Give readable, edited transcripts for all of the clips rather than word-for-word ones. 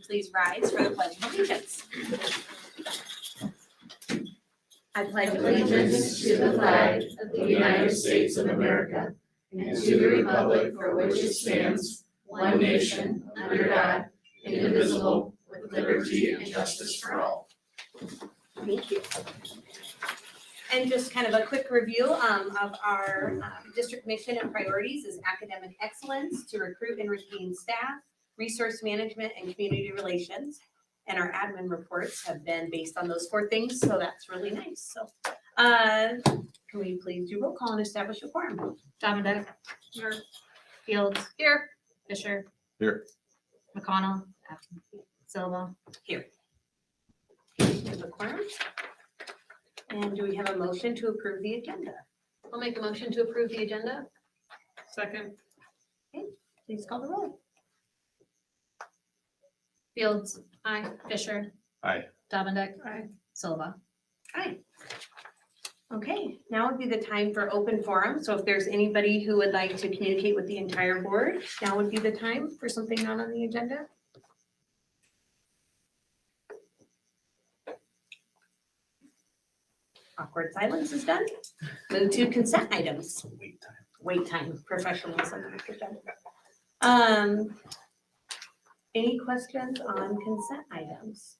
Please rise for the Pledge of Allegiance. I pledge allegiance to the flag of the United States of America and to the republic for which it stands, one nation, under God, indivisible, with liberty and justice for all. Thank you. And just kind of a quick review of our district mission and priorities is academic excellence, to recruit and retain staff, resource management, and community relations. And our admin reports have been based on those 4 things, so that's really nice. So can we please do roll call and establish a quorum? Dominic. Here. Fields. Here. Fisher. Here. McConnell. Silva. Here. We have a quorum. And do we have a motion to approve the agenda? I'll make a motion to approve the agenda. Second. Please call the roll. Fields. Aye. Fisher. Aye. Dominic. Aye. Silva. Aye. Okay, now would be the time for open forum. So if there's anybody who would like to communicate with the entire board, now would be the time for something not on the agenda. Awkward silence is done. Move to consent items. Wait time. Wait time, professionalism. Any questions on consent items?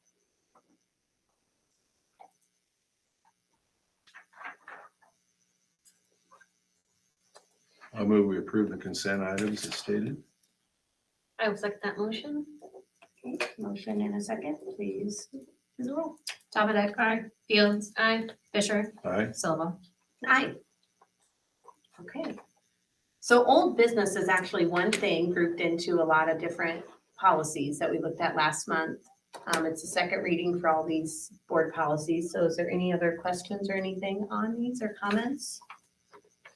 I move we approve the consent items as stated. I will second that motion. Okay, motion and a second, please do the roll. Dominic. Aye. Fields. Aye. Fisher. Aye. Silva. Aye. Okay. So old business is actually one thing grouped into a lot of different policies that we looked at last month. It's a second reading for all these board policies. So is there any other questions or anything on these or comments?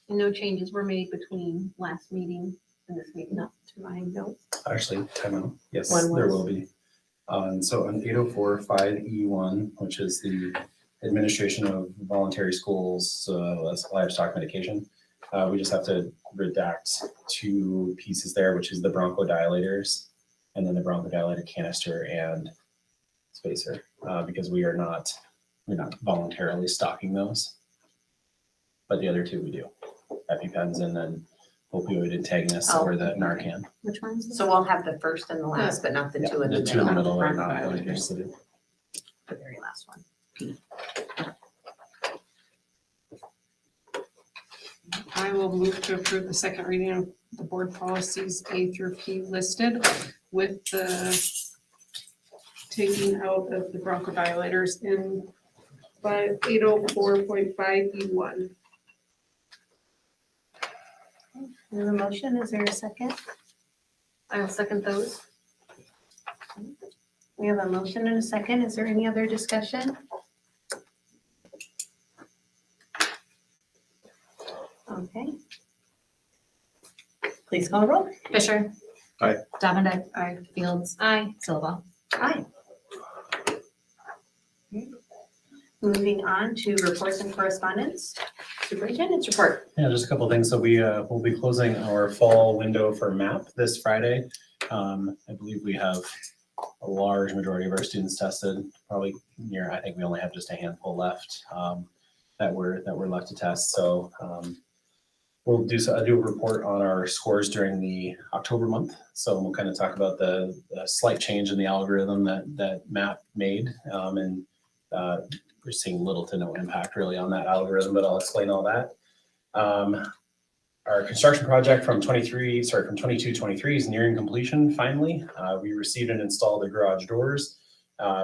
And no changes were made between last meeting and this meeting. No, to my notes. Actually, time out. Yes, One there was- will be. So on 804.5E1, which is the administration of voluntary schools, as livestock medication, we just have to redact 2 pieces there, which is the bronchodilators and then the bronchodilator canister and spacer, because we're not voluntarily stocking those. But the other 2 we do, EpiPens and then opioid antagonists or the Narcan. Which ones? So we'll have the first and the last, but not the Yeah, 2 in the the 2 in the middle. middle are not Bronchodilators. included. The very last one. I will move to approve the second reading of the board policies A through P listed with the taking out of the bronchodilators in 804.5E1. We have a motion, is there a second? I will second those. We have a motion and a second. Is there any other discussion? Okay. Please call the roll. Fisher. Aye. Dominic. Aye. Fields. Aye. Silva. Aye. Moving on to reports and correspondence. Superintendent's report. Yeah, just a couple of things. So we will be closing our fall window for MAP this Friday. I believe we have a large majority of our students tested, probably near, I think we only have just a handful left that were left to test. So we'll do a report on our scores during the October month. So we'll kind of talk about the slight change in the algorithm that MAP made. And we're seeing little to no impact really on that algorithm, but I'll explain all that. Our construction project from 22-23 is nearing completion finally. We received and installed the garage doors.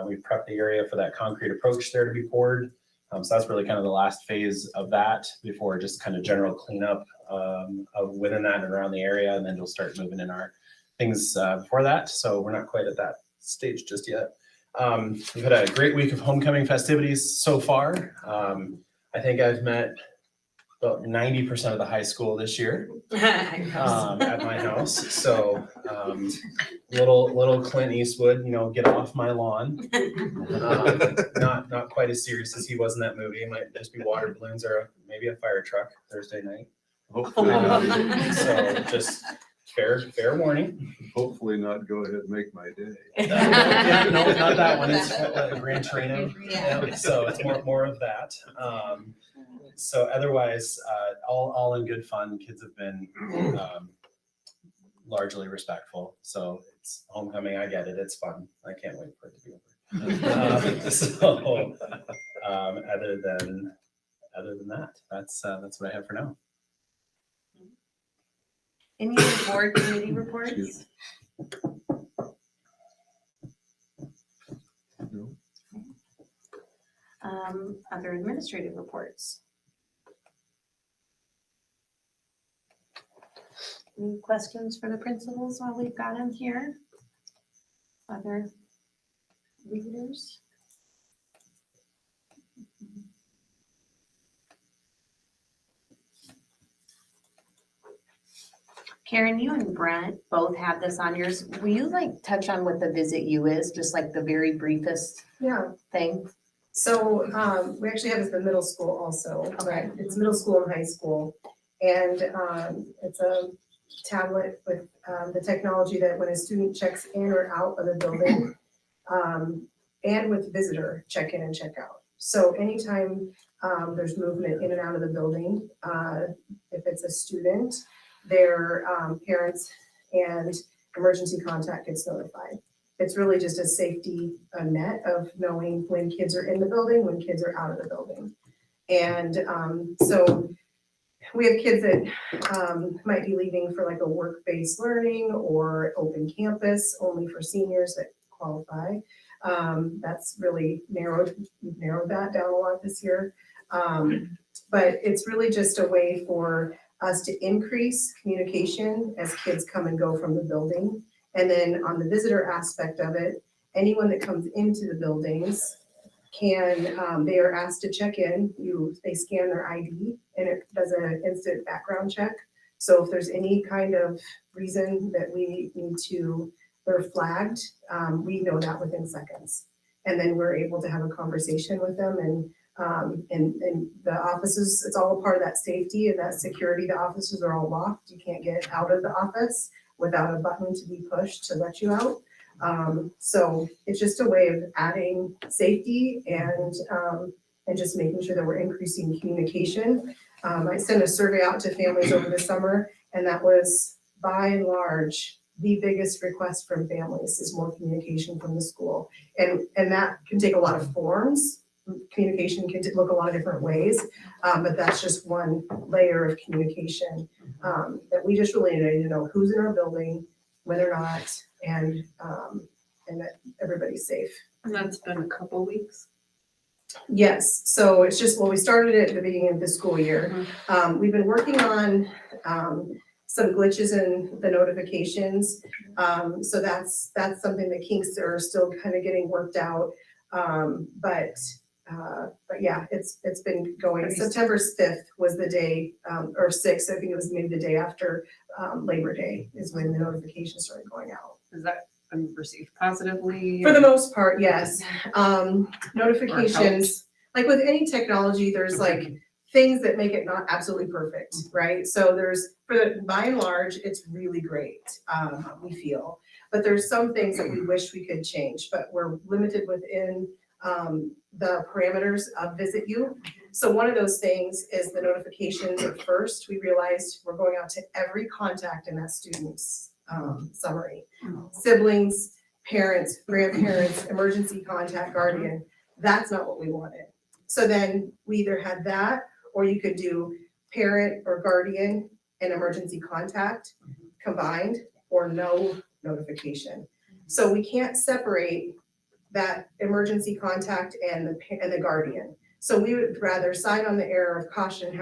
We've prepped the area for that concrete approach there to be poured. So that's really kind of the last phase of that before just kind of general cleanup of within that and around the area. And then we'll start moving in our things before that. So we're not quite at that stage just yet. We've had a great week of homecoming festivities so far. I think I've met about 90% of the high school this year at my house. So little Clint Eastwood, get off my lawn. Not quite as serious as he was in that movie. It might just be water balloons or maybe a fire truck Thursday night. Hopefully not. So just fair warning. Hopefully not go ahead and make my day. Yeah, no, not that one. It's Gran Torino. Yeah. So it's more of that. So otherwise, all in good fun. Kids have been largely respectful. So it's homecoming. I get it. It's fun. I can't wait for it to be over. Other than that, that's what I have for now. Any other board committee reports? No. Other administrative reports? Any questions for the principals while we've got them here? Other leaders? Karen, you and Brent both have this on yours. Will you like touch on what the Visit You is, just like the very briefest Yeah, thing? so we actually have this in middle school also, but it's middle school and high school. And it's a tablet with the technology that when a student checks in or out of the building, and with visitor check in and check out. So anytime there's movement in and out of the building, if it's a student, their parents and emergency contact gets notified. It's really just a safety net of knowing when kids are in the building, when kids are out of the building. And so we have kids that might be leaving for like a work-based learning or open campus only for seniors that qualify. That's really we've narrowed that down a lot this year. But it's really just a way for us to increase communication as kids come and go from the building. And then on the visitor aspect of it, anyone that comes into the buildings can, they are asked to check in. They scan their ID and it does an instant background check. So if there's any kind of reason that we need to, they're flagged, we know that within seconds. And then we're able to have a conversation with them and the offices, it's all a part of that safety and that security. The offices are all locked. You can't get out of the office without a button to be pushed to let you out. So it's just a way of adding safety and just making sure that we're increasing communication. I sent a survey out to families over the summer, and that was by and large the biggest request from families is more communication from the school. And that can take a lot of forms. Communication can look a lot of different ways, but that's just one layer of communication that we just really need to know who's in our building, when they're not, and that everybody's safe. And that's been a couple weeks. Yes, so it's just, well, we started it at the beginning of the school year. We've been working on some glitches in the notifications. So that's something that kinks are still kind of getting worked out. But yeah, it's been going. September 5th was the day, or 6th, I think it was maybe the day after Labor Day is when the notifications started going out. Has that been received positively? For the most part, yes. Notifications, like with any technology, there's like things that make it not absolutely perfect, right? So by and large, it's really great, we feel. But there's some things that we wish we could change, but we're limited within the parameters of Visit You. So one of those things is the notifications at first. We realized we're going out to every contact in that student's summary. Siblings, parents, grandparents, emergency contact, guardian. That's not what we wanted. So then we either had that, or you could do parent or guardian and emergency contact combined, or no notification. So we can't separate that emergency contact and the guardian. So we would rather sign on the error of caution,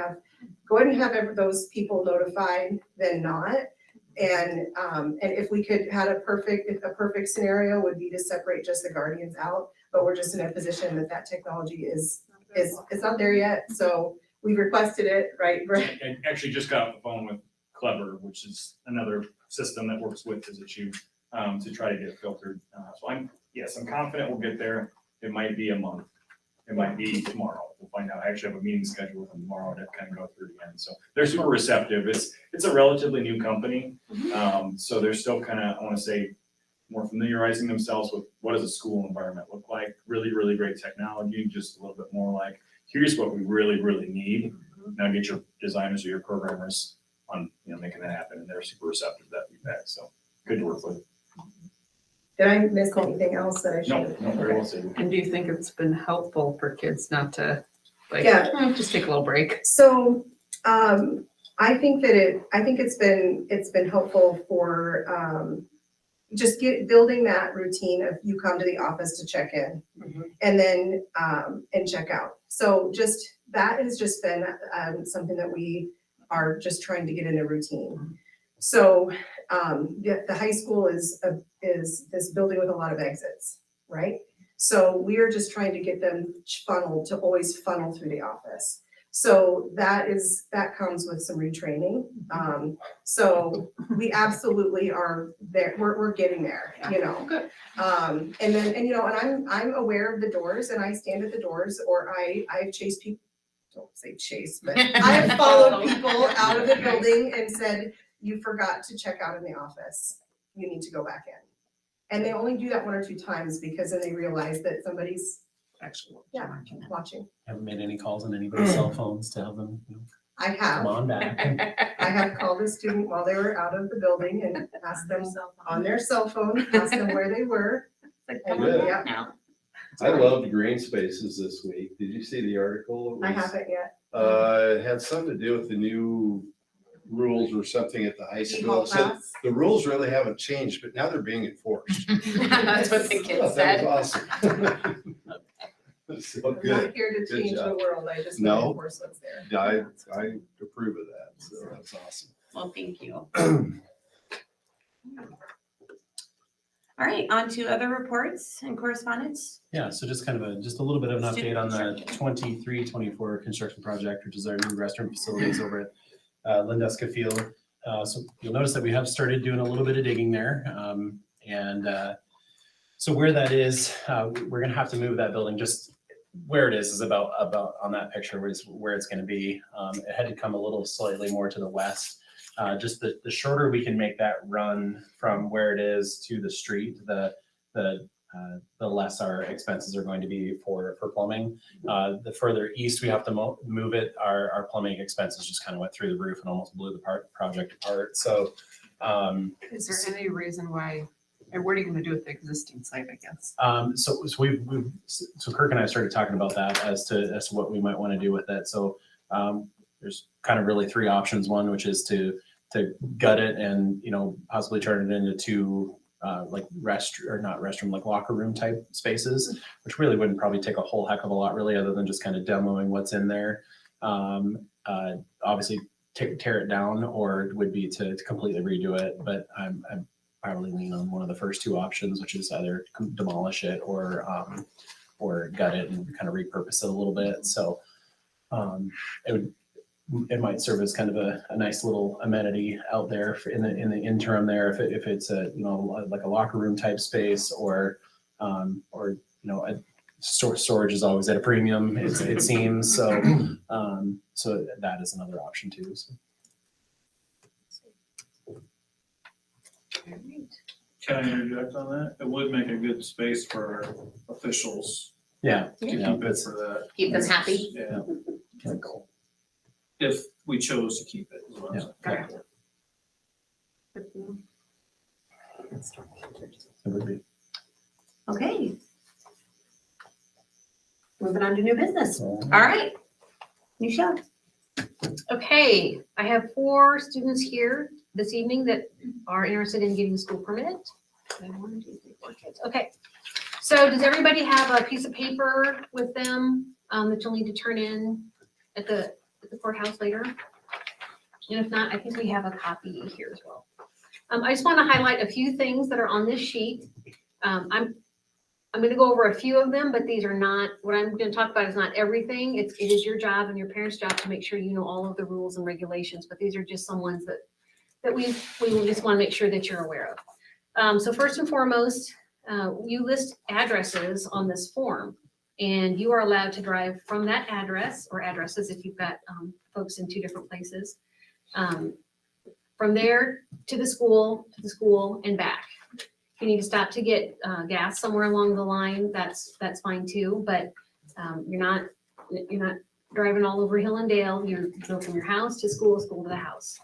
go ahead and have those people notified than not. And if we could had a perfect scenario would be to separate just the guardians out, but we're just in a position that technology is not there yet. So we requested it, right? I actually just got off the phone with Clever, which is another system that works with Visit You, to try to get it filtered. So I'm confident we'll get there. It might be a month. It might be tomorrow. we'll find out. I actually have a meeting scheduled with them tomorrow to kind of go through again. So they're super receptive. It's a relatively new company. So they're still kind of, I want to say, more familiarizing themselves with what does a school environment look like. Really, really great technology, just a little bit more like, here's what we really, really need. Now get your designers or your programmers on, making that happen. And they're super receptive to that feedback. So good to work with. Did I miss anything else that I should? No, very well said. And do you think it's been helpful for kids not to, like, Yeah. just take a little break? So, I think it's been helpful for, just building that routine of you come to the office to check in and then, and check out. So that has just been, something that we are just trying to get in a routine. So, the high school is this building with a lot of exits, right? So we are just trying to get them to always funnel through the office. So that comes with some retraining. So we absolutely are there. We're getting there, Good. And I'm aware of the doors and I stand at the doors, or I've chased people, don't say chase, but I have followed people out of the building and said, you forgot to check out in the office. You need to go back in. And they only do that 1 or 2 times because then they realize that somebody's Actually. watching. Haven't made any calls on anybody's cell phones to have them, I come have. on back. I have called a student while they were out of the building and asked them on their cell phone, asked them where they were. Like, And, come on yeah, back now. I loved green spaces this week. Did you see the article? I haven't yet. It had something to do with the new rules or something at the high school. Hall It said pass. the rules really haven't changed, but now they're being enforced. That's what the I kids thought said. that was awesome. So I'm not good. here to Good change the job. world. I just No. want to enforce what's there. I approve of that. So that's awesome. Well, thank you. All right, on to other reports and correspondence. Yeah, so just kind of just a little bit of an Student update on the construction. 23-24 construction project, which is our new restroom facilities over at Lindeska Field. So you'll notice that we have started doing a little bit of digging there. So where that is, we're gonna have to move that building. Just where it is about on that picture is where it's gonna be. It had to come a little slightly more to the west. Just the shorter we can make that run from where it is to the street, the less our expenses are going to be for plumbing. The further east we have to move it, our plumbing expenses just kind of went through the roof and almost blew the project apart. So, Is there any reason why, and what are you gonna do with the existing site, I guess? so Kirk and I started talking about that as to what we might want to do with it. So, there's kind of really 3 options. One, which is to gut it and, possibly turn it into 2 like like locker room type spaces, which really wouldn't probably take a whole heck of a lot really, other than just kind of demoing what's in there. Obviously tear it down, or it would be to completely redo it. But I'm probably lean on one of the first 2 options, which is either demolish it or gut it and kind of repurpose it a little bit. So it might serve as kind of a nice little amenity out there in the interim there, if it's a like a locker room type space, or storage is always at a premium, it seems. So so that is another option too. So. Can I interject on that? It would make a good space for our officials Yeah, to yeah, keep it that's for that. Keep them happy. Yeah, cool. if we chose to keep it. is what I'm saying. It would be. Okay. Moving on to new business. So, All right. Michelle. Okay, I have 4 students here this evening that are interested in getting a school permit. 1, 2, 3, 4 kids. Okay, so does everybody have a piece of paper with them that you'll need to turn in at the courthouse later? And if not, I think we have a copy here as well. I just want to highlight a few things that are on this sheet. I'm going to go over a few of them, but these are not, what I'm going to talk about is not everything. It is your job and your parents' job to make sure you know all of the rules and regulations, but these are just some ones that we just want to make sure that you're aware of. So first and foremost, you list addresses on this form. And you are allowed to drive from that address or addresses if you've got folks in 2 different places. From there to the school, and back. If you need to stop to get gas somewhere along the line, that's fine too. But you're not driving all over hill and dale. You go from your house to school to the house.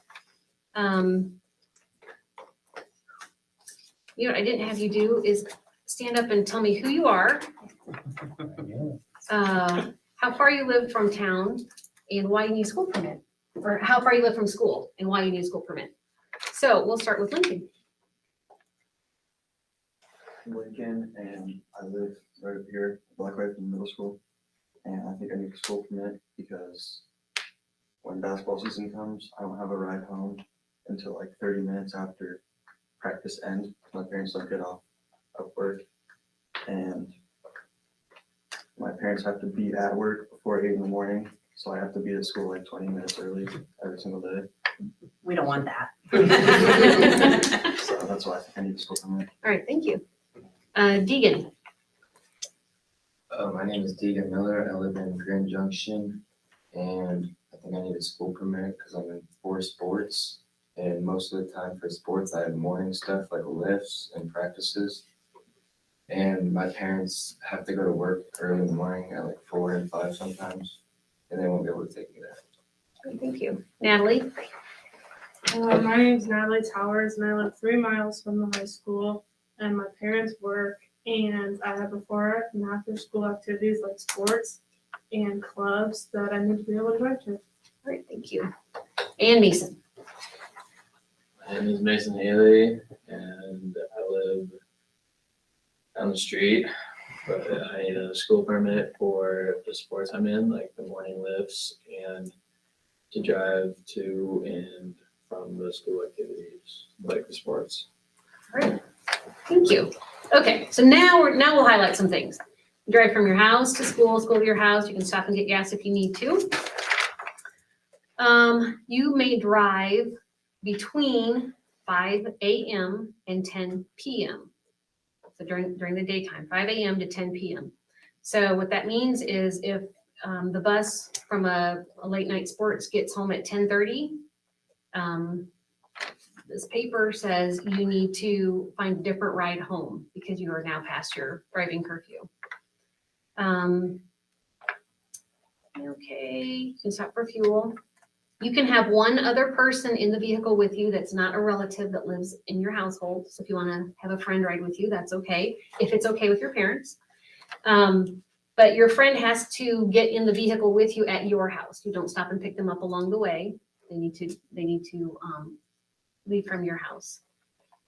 You know what I didn't have you do is stand up and tell me who you are, how far you live from town, and why you need a school permit. Or how far you live from school and why you need a school permit. So we'll start with Lincoln. Lincoln, and I live right up here, block right from middle school. And I think I need a school permit because when basketball season comes, I don't have a ride home until like 30 minutes after practice ends. My parents don't get off of work, and my parents have to be at work before 8 in the morning, so I have to be at school like 20 minutes early every single day. We don't want that. So that's why I think I need a school permit. All right, thank you. Deegan. My name is Deegan Miller. I live in Grand Junction, and I think I need a school permit because I'm in 4 sports. And most of the time for sports, I have morning stuff like lifts and practices. And my parents have to go to work early in the morning at like 4 and 5 sometimes, and they won't be able to take me there. Great, thank you. Natalie. My name's Natalie Towers, and I live 3 miles from the high school, and my parents work, and I have before and after school activities like sports and clubs that I need to be able to drive to. All right, thank you. And Mason. My name is Mason Haley, and I live down the street, but I need a school permit for the sports I'm in, like the morning lifts, and to drive to and from the school activities, like the sports. All right, thank you. Okay, so now we'll highlight some things. You drive from your house to school to your house. You can stop and get gas if you need to. You may drive between 5 a.m. and 10 p.m. So during the daytime, 5 a.m. to 10 p.m. So what that means is if the bus from a late night sports gets home at 10:30, this paper says you need to find a different ride home because you are now past your driving curfew. Okay, you can stop for fuel. You can have one other person in the vehicle with you that's not a relative that lives in your household. So if you want to have a friend ride with you, that's okay, if it's okay with your parents. But your friend has to get in the vehicle with you at your house. You don't stop and pick them up along the way. They need to leave from your house.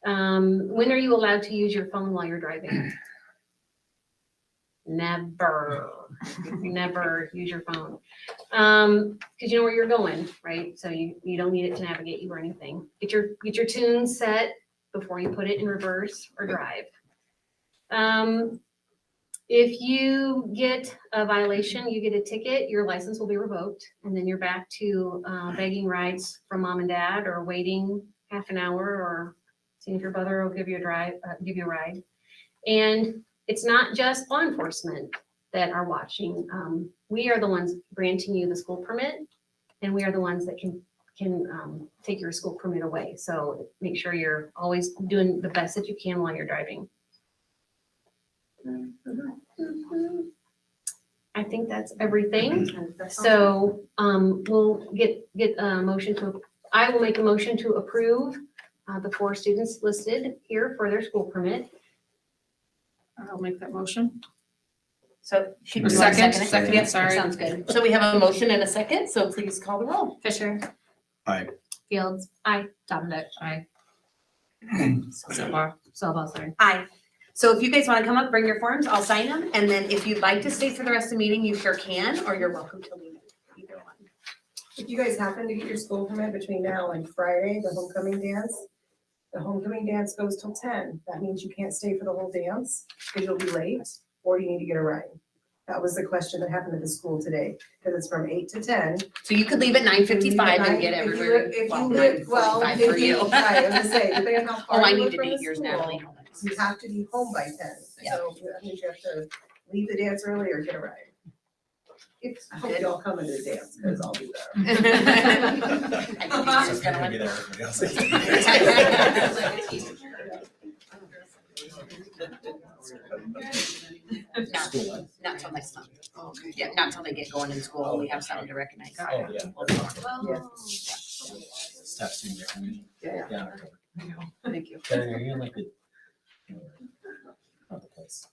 When are you allowed to use your phone while you're driving? Never use your phone. Because you know where you're going, right? So you don't need it to navigate you or anything. Get your tune set before you put it in reverse or drive. If you get a violation, you get a ticket, your license will be revoked, and then you're back to begging rides from mom and dad, or waiting half an hour, or seeing if your brother will give you a ride. And it's not just law enforcement that are watching. We are the ones granting you the school permit, and we are the ones that can take your school permit away. So make sure you're always doing the best that you can while you're driving. I think that's everything. So we'll get a motion I will make a motion to approve the 4 students listed here for their school permit. I'll make that motion. So. Second, yeah, sorry. Sounds good. So we have a motion and a second, so please call the roll. Fisher. Aye. Fields. Aye. Dominic. Aye. Silva, sorry. Aye. So if you guys want to come up, bring your forms, I'll sign them, and then if you'd like to stay for the rest of the meeting, you sure can, or you're welcome to leave. Either one. If you guys happen to get your school permit between now and Friday, the homecoming dance goes till 10. That means you can't stay for the whole dance because you'll be late, or you need to get a ride. That was the question that happened at the school today, because it's from 8 to 10. So you could leave at 9:55 and get If you everywhere. live- Well, well, 9:45 if for you, you. right, I was gonna say, depending on how Oh, far I you need live to from date the yours, school, Natalie. you have to be home by 10. Yeah. So that means you have to leave the dance early or get a ride. I hope you all come into the dance, because I'll be there. So if you're gonna be there, everybody else is. Not till next month. Yeah, not till they get going in school, we have something to recognize. Oh, yeah. Oh. Staff student recognition. Yeah. Yeah. Thank you. Karen, are you in like the? Not the place.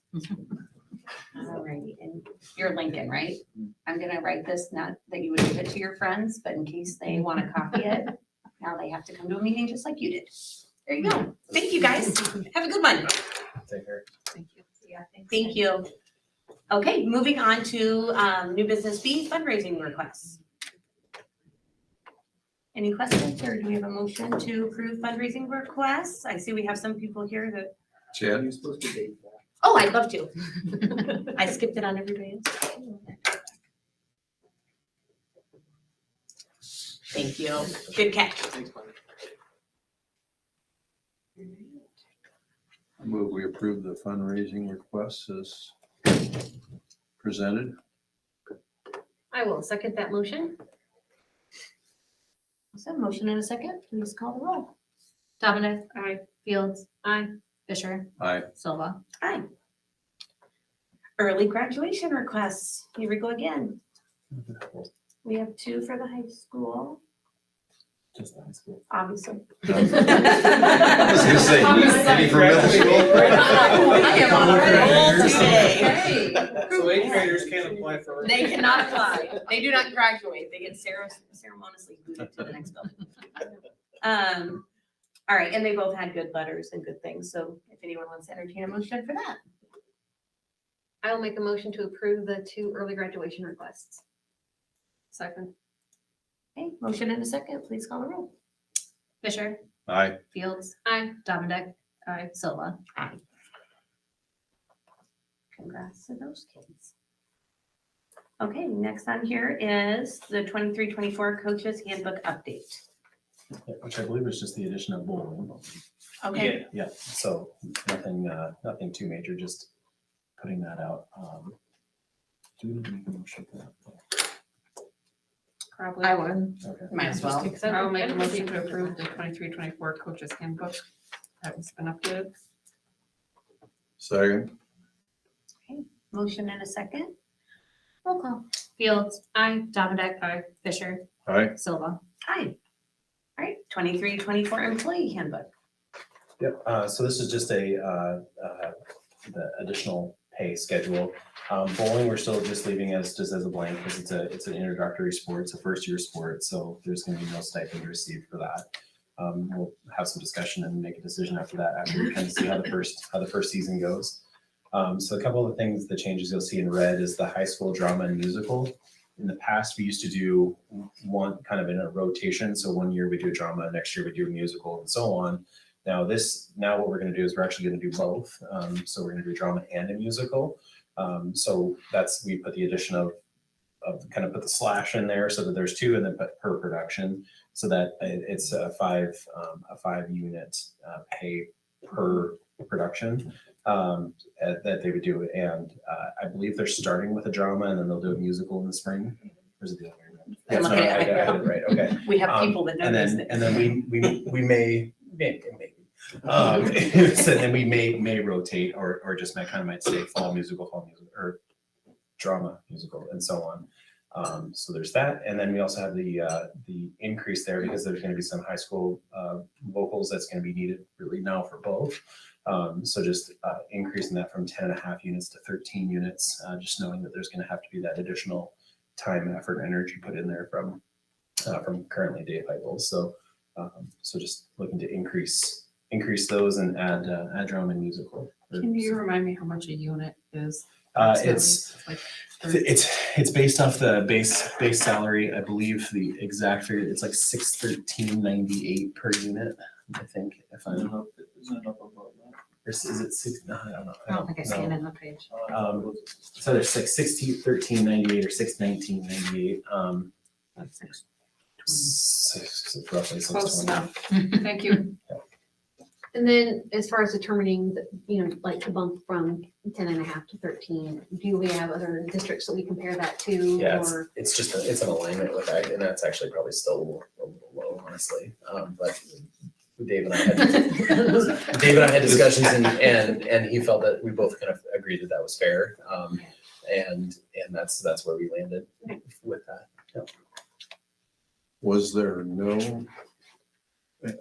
Alrighty, and you're Lincoln, right? I'm gonna write this, not that you would give it to your friends, but in case they wanna copy it, now they have to come to a meeting just like you did. There you go. Thank you, guys. Have a good one. Take care. Thank you. Thank you. Okay, moving on to new business B, fundraising requests. Any questions, or do we have a motion to approve fundraising requests? I see we have some people here that, Chad? You're supposed to date that. oh, I'd love to. I skipped it on everybody else. Thank you. Good catch. Thanks, buddy. I move we approve the fundraising requests as presented. I will second that motion. So motion in a second, please call the roll. Dominic. Aye. Fields. Aye. Fisher. Aye. Silva. Aye. Early graduation requests, here we go again. We have 2 for the high school, Just the high school. obviously. I was gonna say, any for middle school? I am on a roll today. Hey. So eighth graders can't apply for. They cannot apply. They do not graduate. They get ceremoniously booted to the next building. All right, and they both had good letters and good things. So if anyone wants to entertain a motion for that. I will make a motion to approve the 2 early graduation requests. Second. Okay, motion in a second. Please call the roll. Fisher. Aye. Fields. Aye. Dominic. Aye. Silva. Aye. Congrats to those kids. Okay, next on here is the 23-24 coaches handbook update. Yeah, which I believe is just the addition of bowling. Okay, Yeah, so nothing too major, just putting that out. Do we need to make a motion for that? Probably. I would. Okay. Might as well. I'll make a motion to approve the 23-24 coaches handbook. That was been updated. Second. Motion in a second. Roll call. Fields. Aye. Dominic. Aye. Fisher. Aye. Silva. Aye. All right, 23-24 employee handbook. Yep, so this is just the additional pay schedule. Bowling, we're still just leaving as a blank because it's an introductory sport, it's a first year sport, so there's gonna be no stipend received for that. We'll have some discussion and make a decision after that, after we kind of see how the first season goes. So a couple of things, the changes you'll see in red is the high school drama and musical. In the past, we used to do one kind of in a rotation. So one year we do a drama, next year we do a musical and so on. Now what we're gonna do is we're actually gonna do both. So we're gonna do drama and a musical. So we put the addition of kind of put the slash in there so that there's 2 and then put per production so that it's a 5 unit pay per production that they would do. And I believe they're starting with a drama and then they'll do a musical in the spring. Or is it the other way around? Yeah, I'm no, looking I at it. had it right, okay. We have people that know And these then, things. we may, so then we may rotate or just might say fall musical, or drama musical and so on. So there's that. And then we also have the increase there because there's gonna be some high school vocals that's gonna be needed really now for both. So just increasing that from 10.5 units to 13 units, just knowing that there's gonna have to be that additional time, effort, and energy put in there from currently day cycles. So just looking to increase those and add drama and musical. Can you remind me how much a unit is? It's like it's based off the base salary. I believe the exact figure, it's like $613.98 per unit, I think, if I'm. Isn't it up above that? Or is it 6? No, I don't know. I don't think I see it No. in the page. So there's like $1613.98 or $619.98. That's six. Roughly Close 620. enough. Thank you. And then as far as determining, like the bump from 10.5 to 13, do we have other districts that we compare that to? Yeah, Or it's just, it's an alignment with that, and that's actually probably still a little low, honestly. But Dave and I had discussions and he felt that we both kind of agreed that that was fair. And that's where we landed with that. Yep. Was there no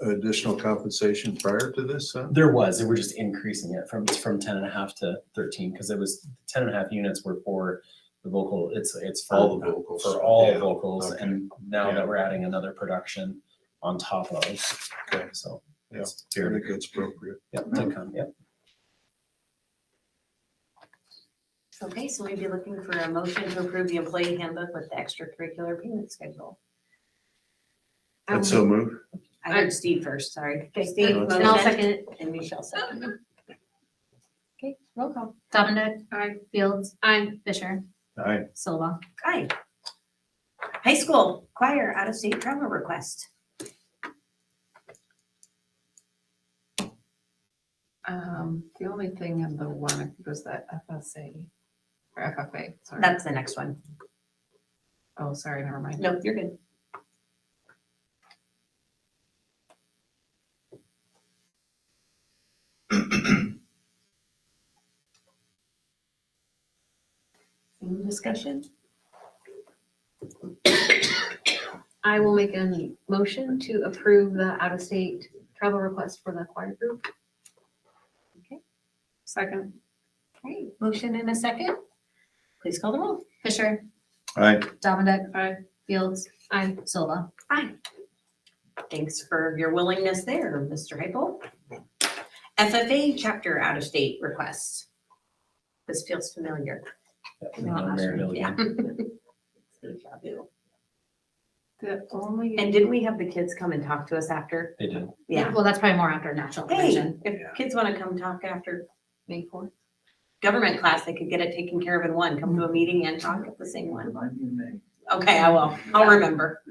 additional compensation prior to this? There was, they were just increasing it from 10.5 to 13, because it was 10.5 units were for the vocal, it's for All the vocals. For all Yeah, vocals, okay. and now Yeah. that we're adding another production on top of, Okay. so. Yeah. It's I think that's appropriate. Yep, to come, yep. Okay, so we'd be looking for a motion to approve the employee handbook with the extracurricular payment schedule. That's so moved. I heard Steve first, sorry. Okay, Steve, No, And I'll motion, second it. and Michelle second. Okay, roll call. Dominic. Aye. Fields. Aye. Fisher. Aye. Silva. Aye. High school choir out-of-state travel request. The only thing in the one, I think, was that FSA, or FFA, sorry. That's the next one. Oh, sorry, never mind. Nope, you're good. Any discussion? I will make a motion to approve the out-of-state travel request for the choir group. Second. Okay, motion and a second. Please call the roll. Fisher. Aye. Dominic. Aye. Fields. Aye. Silva. Aye. Thanks for your willingness there, Mr. Hypo. FFA chapter out-of-state requests. This feels familiar. Mayor Yeah. Milligan. Deja vu. The only. And didn't we have the kids come and talk to us after? They did. Yeah. Well, that's probably more after national Hey, convention. if kids want to come talk after May 4th. government class, they could get it taken care of in one, come to a meeting and talk at the same one. Okay, I will. I'll remember.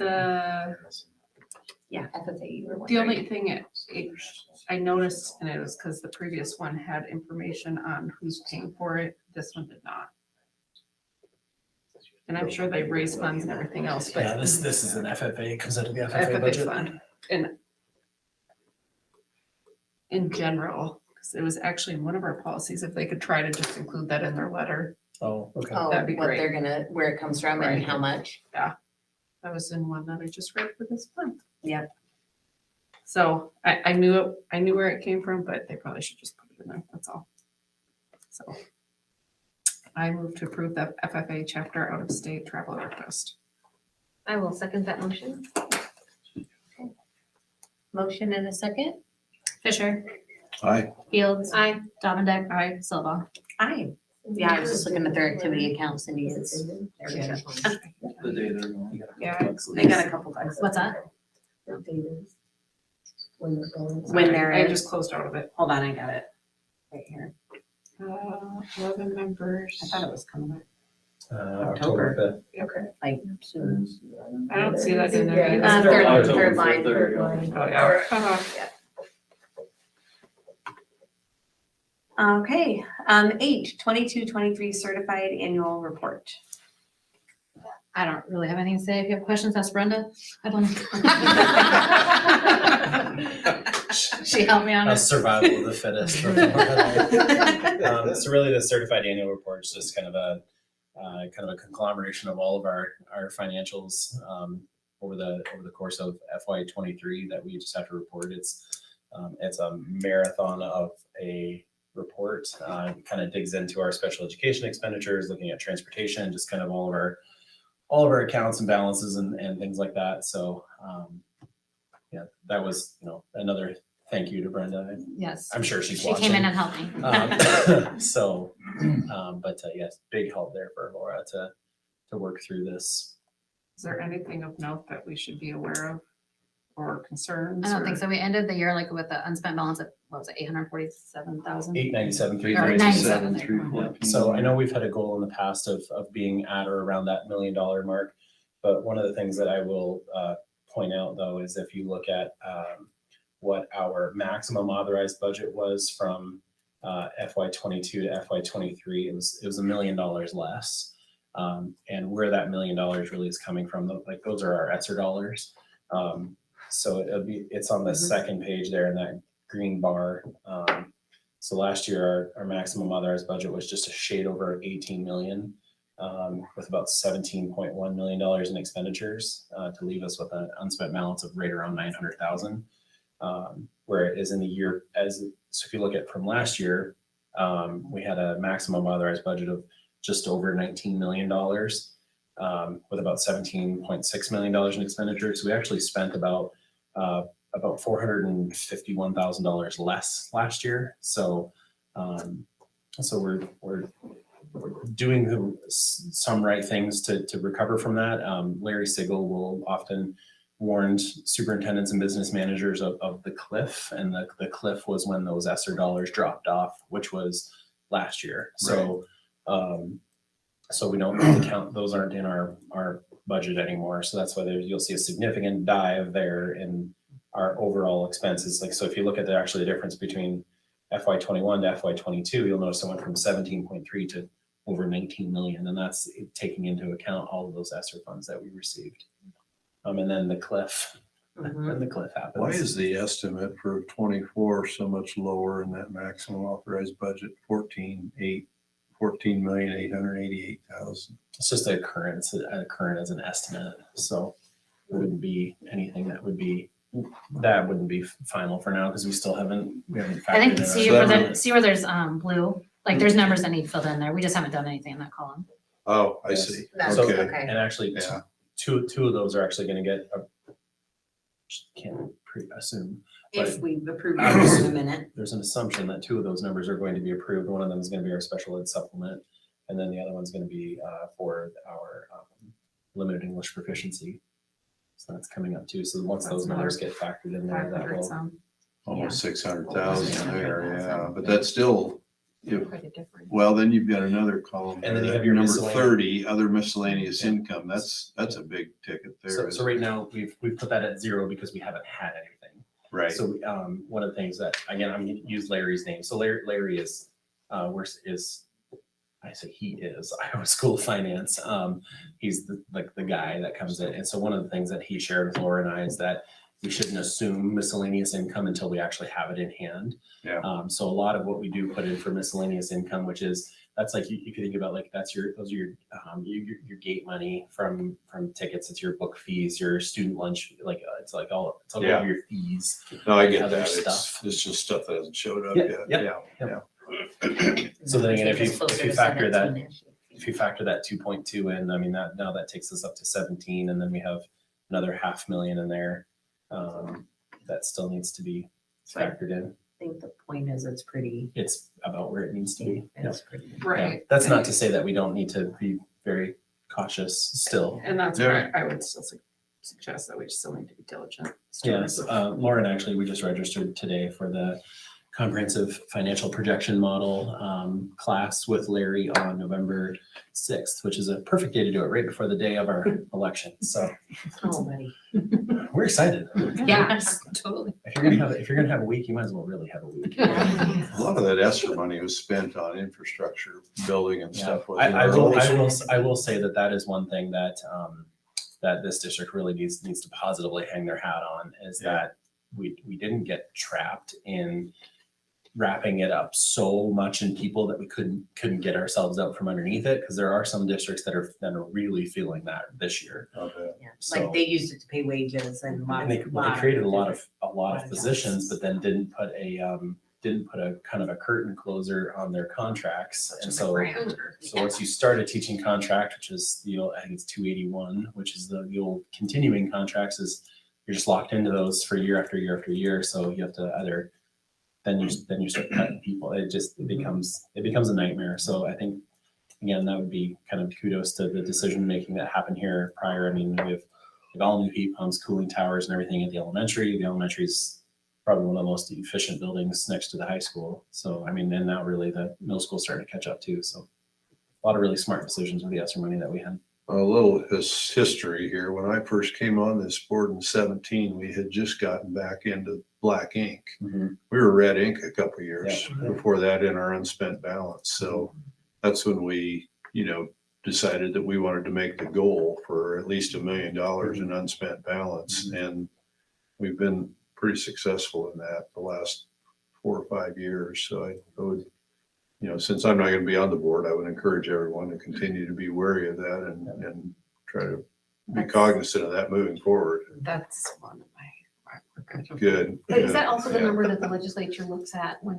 The, Yeah, FFA. you were the wondering. only thing I noticed, and it was because the previous one had information on who's paying for it, this one did not. And I'm sure they raise funds and everything else, but. Yeah, this is an FFA, it comes out of the FFA FFA budget. fund, and in general, because it was actually in one of our policies, if they could try to just include that in their letter. Oh, okay. Oh, That'd be what great. they're gonna, where it comes from and Right. how much. That was in one that I just read for this month. Yeah. So I knew where it came from, but they probably should just put it in there, that's all. So I move to approve the FFA chapter out of state travel request. I will second that motion. Motion and a second. Fisher. Aye. Fields. Aye. Dominic. Aye. Silva. Aye. Yeah, I was just looking at their activity account, Cindy is. There we go. The day they're going. Yeah. They got a couple bucks. What's that? When they're, I just closed out of it. hold on, I got it. Right here. 11 members. I thought it was coming up. October 5th. Okay. Like soon. I don't see that in there. Yeah, either. third line. Oh, yeah. Uh-huh. Okay, 22-23 certified annual report. I don't really have anything to say. If you have questions, ask Brenda. I don't. She helped me on A it. survival of the fittest. So really the certified annual report is just kind of a conglomeration of all of our financials over the course of FY23 that we just have to report. It's a marathon of a report. Kind of digs into our special education expenditures, looking at transportation, just kind of all of our accounts and balances and things like that. So yeah, that was another thank you to Brenda. Yes. I'm sure she's She watching. came in and helped me. But yes, big help there for Laura to work through this. Is there anything of note that we should be aware of or concerns? I don't or- think so. We ended the year like with the unspent balance at, what was it, 847,000? 897, Or 397. 97. Yeah. So I know we've had a goal in the past of being at or around that $1 million mark. But one of the things that I will point out though is if you look at what our maximum authorized budget was from FY '22 to FY '23. It was $1 million less. And where that $1 million really is coming from, like those are our ESSER dollars. So it's on the second page there in that green bar. So last year, our maximum authorized budget was just a shade over 18 million, with about $17.1 million in expenditures, to leave us with an unspent balance of right around 900,000. Where it is in the year, so if you look at from last year, we had a maximum authorized budget of just over $19 million, with about $17.6 million in expenditures. So we actually spent about $451,000 less last year. So we're doing some right things to recover from that. Larry Sigel will often warn superintendents and business managers of the cliff, and the cliff was when those ESSER dollars dropped off, which was last year. So so we don't count, those aren't in our budget anymore. So that's why you'll see a significant dive there in our overall expenses. Like, so if you look at the difference between FY '21 to FY '22, you'll notice it went from 17.3 to over 19 million. And that's taking into account all of those ESSER funds that we received. And then the cliff, when the cliff happens. Why is the estimate for '24 so much lower in that maximum authorized budget, 14,888,000? It's just a current as an estimate. So it wouldn't be anything that wouldn't be final for now, because we haven't factored I think in see where there's blue, like there's numbers that need filled in there. We just haven't done anything in that column. Oh, I Yes. see. That's So- Okay. okay. And actually, Yeah. two of those are actually going to get, can't assume. If we approve I it was- in a minute. There's an assumption that two of those numbers are going to be approved. One of them is going to be our special ed supplement, and then the other one's going to be for our limited English proficiency. So that's coming up too. So once those numbers get factored in there, that 500 will. some. Almost 600,000 there, yeah, but that's still, Quite a difference. well, then you've got another column. And then you there, have your number miscellaneous. 30, other miscellaneous income. That's a big ticket there. So right now we've put that at 0 because we haven't had anything. Right. So one of the things that, again, I'm going to use Larry's name. So Larry is I say he is Iowa School of Finance. He's the guy that comes in. And so one of the things that he shared with Laura and I is that we shouldn't assume miscellaneous income until we actually have it in hand. Yeah. So a lot of what we do put in for miscellaneous income, which is, that's like, you can think about like, those are your gate money from tickets. It's your book fees, your student lunch, like it's all Yeah. your fees. No, I get other that. stuff. It's just stuff that hasn't showed up Yeah, yet. yeah, Yeah. So then again, if you factor that, 17-ish. if you factor that 2.2 in, I mean, that takes us up to 17, and then we have another $500,000 in there that still needs to be factored in. I think the point is it's pretty, It's about where it needs to be. it's pretty. Right. That's not to say that we don't need to be very cautious still. And that's Yeah. where I would still suggest that we still need to be diligent. Yes, Lauren, actually, we just registered today for the comprehensive financial projection model class with Larry on November 6th, which is a perfect day to do it right before the day of our election. So Oh, buddy. we're excited. Yes, totally. If you're gonna have a week, you might as well really have a week. A lot of that ESSER money was spent on infrastructure, building and stuff. I will say that is one thing that that this district really needs to positively hang their hat on, is that we didn't get trapped in wrapping it up so much in people that we couldn't get ourselves out from underneath it, because there are some districts that are really feeling that this year. Okay. Yeah, So- like they used it to pay wages and. And they created a lot of positions, but then didn't put a kind of a curtain closer on their contracts. And so once you start a teaching contract, which is I think it's 281, which is the old continuing contracts, is you're just locked into those for year after year after year. So you have to either then you start cutting people. It becomes a nightmare. So I think, again, that would be kind of kudos to the decision making that happened here prior. I mean, we have all new heat pumps, cooling towers, and everything at the elementary. The elementary is probably one of the most efficient buildings next to the high school. So I mean, and now really the middle school starting to catch up too. So a lot of really smart decisions with the ESSER money that we had. A little history here. When I first came on this board in 17, we had just gotten back into black ink. Mhm. We were red ink a couple of years Yeah. before that in our unspent balance. So that's when we, decided that we wanted to make the goal for at least $1 million in unspent balance. And we've been pretty successful in that the last 4 or 5 years. So I would, since I'm not going to be on the board, I would encourage everyone to continue to be wary of that and try to be That's- cognizant of that moving forward. That's one of my. Good. But is that good, also the yeah. number that the legislature looks at when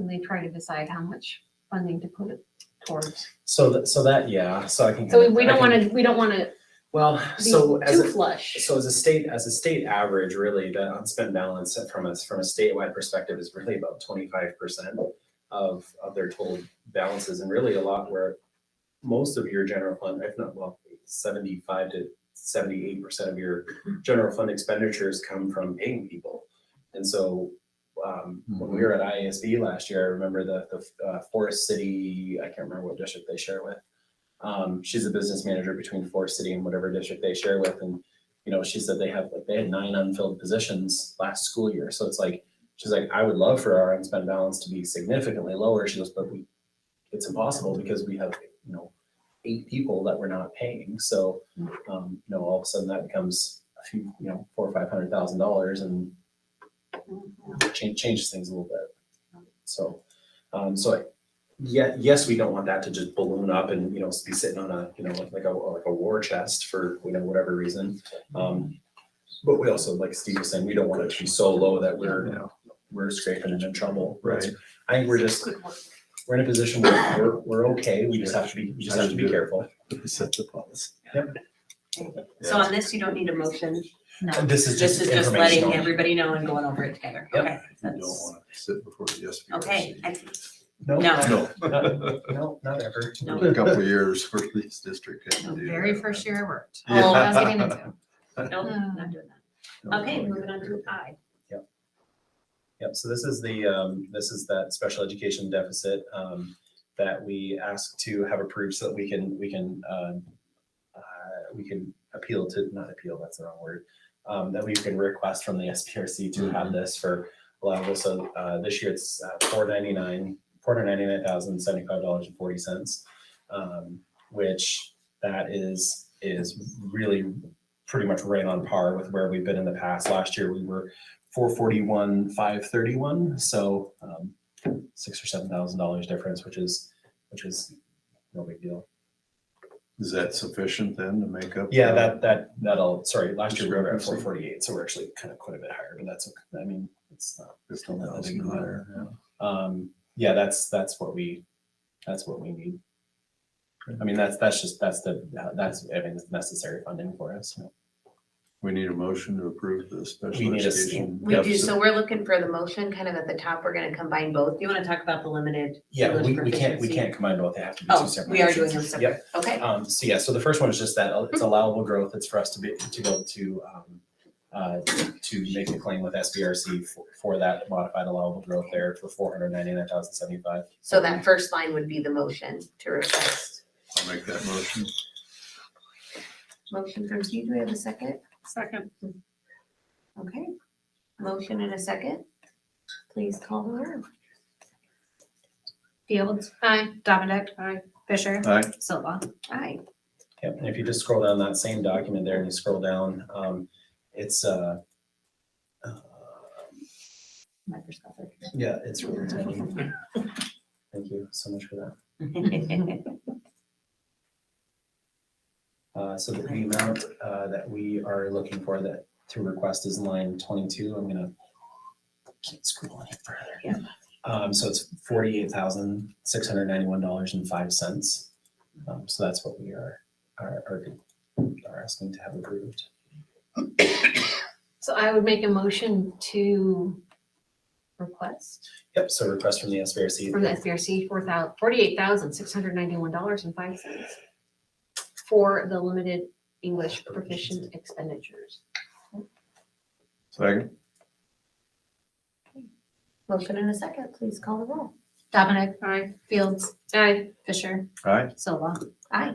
they try to decide how much funding to put it towards? So yeah, so I can. So we don't I can- want to Well, be so as too a, flush. so as a state average, really, the unspent balance from a statewide perspective is really about 25% of their total balances, and really a lot where most of your general fund, if not, 75 to 78% of your general fund expenditures come from paying people. And so when we were at IASB last year, I remember the Forest City, I can't remember what district they share with. She's a business manager between Forest City and whatever district they share with. And, she said they had 9 unfilled positions last school year. So it's like, she's like, I would love for our unspent balance to be significantly lower. She goes, but it's impossible because we have, 8 people that we're not paying. So, all of a sudden that becomes a few, $400,000 or $500,000 and changes things a little bit. So, yes, we don't want that to just balloon up and, be sitting on a, like a war chest for, whatever reason. But we also, like Steve was saying, we don't want it to be so low that we're scraping and in trouble. Right. I think we're in a position where we're okay. We just have to be careful. Set the policy. So on this, you don't need a motion. No, This is This just is just letting informational. everybody know and going over it together. Yep. Okay. You don't That's- want to sit before the SBRC. Okay. No, No. no, not ever. No. A couple of years for this district. had to the do very that. first year I worked. Yeah. All I was getting into. Nope, not doing that. Okay, moving on to I. Yep, so this is that special education deficit that we asked to have approved so that we can appeal to, not appeal, that's the wrong word, that we can request from the SPRC to have this for allowable. So this year it's $499,075.40, which that is really pretty much right on par with where we've been in the past. Last year we were $441,531, so $6,000 or $7,000 difference, which is no big deal. Is that sufficient then to make up? Yeah, that'll, sorry, last year we were at 448, so we're actually kind of quite a bit higher, but that's, I mean, it's not. $15,000 higher, Yeah, that's what we need. I mean, that's necessary funding for us. We need a motion to approve the special We need a- education. We do, deficit. so we're looking for the motion, kind of at the top, we're gonna combine both. Do you wanna talk about the limited? Yeah, English we can't proficiency? combine both, they have to be two Oh, separate. we are doing motions. them Yep. separate, okay. So the first one is just that it's allowable growth. It's for us to make a claim with SBRC for that modified allowable growth there for $499,075. So that first line would be the motion to request. I'll make that motion. Motion from Steve, do we have a second? Second. Okay, motion and a second. Please call the roll. Fields. Aye. Dominic. Aye. Fisher. Aye. Silva. Aye. Yep, and if you just scroll down that same document there and you scroll down, it's Microscopic. yeah, it's really tiny. Thank you so much for that. So the amount that we are looking for that to request is line 22. Can't scroll any further. Yeah. So it's $48,691.05. So that's what we are asking to have approved. So I would make a motion to request Yep, so request from the SBRC. from the SBRC $48,691.05 for the limited English proficient expenditures. Second. Motion and a second, please call the roll. Dominic. Aye. Fields. Aye. Fisher. Aye. Silva. Aye.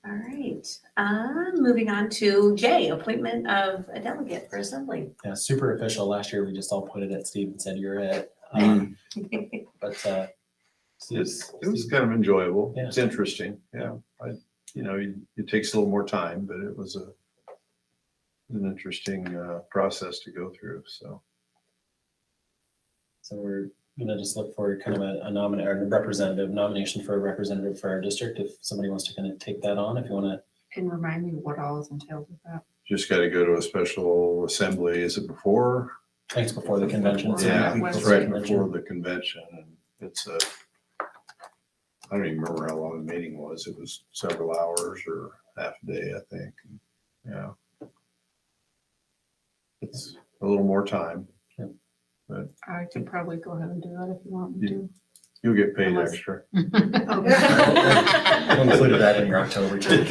All right, moving on to J, appointment of a delegate for assembly. Yeah, super official. Last year, we just all pointed at Steve and said, you're it. But, It was kind of enjoyable. Yeah. It's interesting. Yeah. It takes a little more time, but it was an interesting process to go through. So we're gonna just look for kind of a nomination for a representative for our district. If somebody wants to kind of take that on, if you wanna. And remind me what all is entailed with that. just got to go to a special assembly. Is it before? I think it's before the convention. so Yeah, a week it's before the right convention. before the convention. And it's I don't even remember how long the meeting was. It was several hours or half a day, I think. Yeah. It's a little more time. I could probably go ahead and do that if you want me to. You'll get paid Unless- extra. I included that in your October too. I